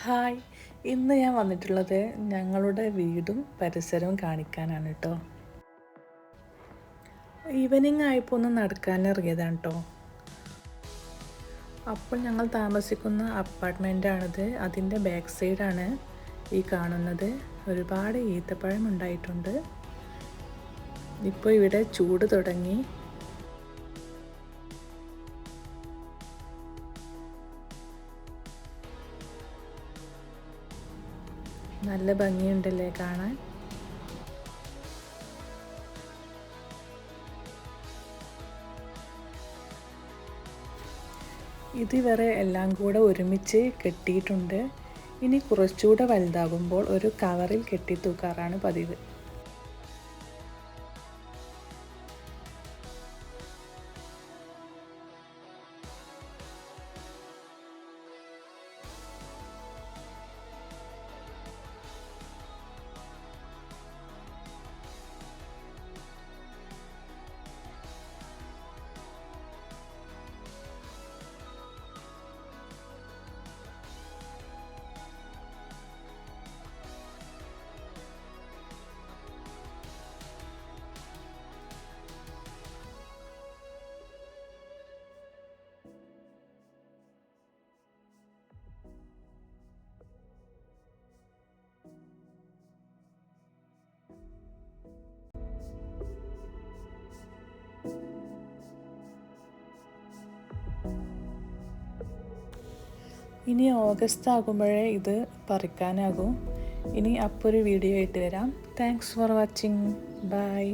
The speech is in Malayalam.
ഹായ്, ഇന്ന് ഞാൻ വന്നിട്ടുള്ളത് ഞങ്ങളുടെ വീടും പരിസരവും കാണിക്കാനാണ് കേട്ടോ. ഈവനിങ് ആയപ്പോൾ ഒന്ന് നടക്കാനിറങ്ങിയതാണ് കേട്ടോ. അപ്പോൾ ഞങ്ങൾ താമസിക്കുന്ന അപ്പാർട്ട്മെൻറ്റാണിത്. അതിൻ്റെ ബാക്ക് സൈഡാണ് ഈ കാണുന്നത്. ഒരുപാട് ഈത്തപ്പഴം ഉണ്ടായിട്ടുണ്ട്. ഇപ്പോൾ ഇവിടെ ചൂട് തുടങ്ങി. നല്ല ഭംഗിയുണ്ടല്ലേ കാണാൻ. ഇതിവരെ എല്ലാം കൂടെ ഒരുമിച്ച് കെട്ടിയിട്ടുണ്ട്. ഇനി കുറച്ചുകൂടെ വലുതാകുമ്പോൾ ഒരു കവറിൽ കെട്ടി തൂക്കാറാണ് പതിവ്. ഇനി ഓഗസ്റ്റ് ആകുമ്പോഴേ ഇത് പറിക്കാനാകും. ഇനി അപ്പോൾ ഒരു വീഡിയോ ആയിട്ട് വരാം. Thanks for watching. ബൈ.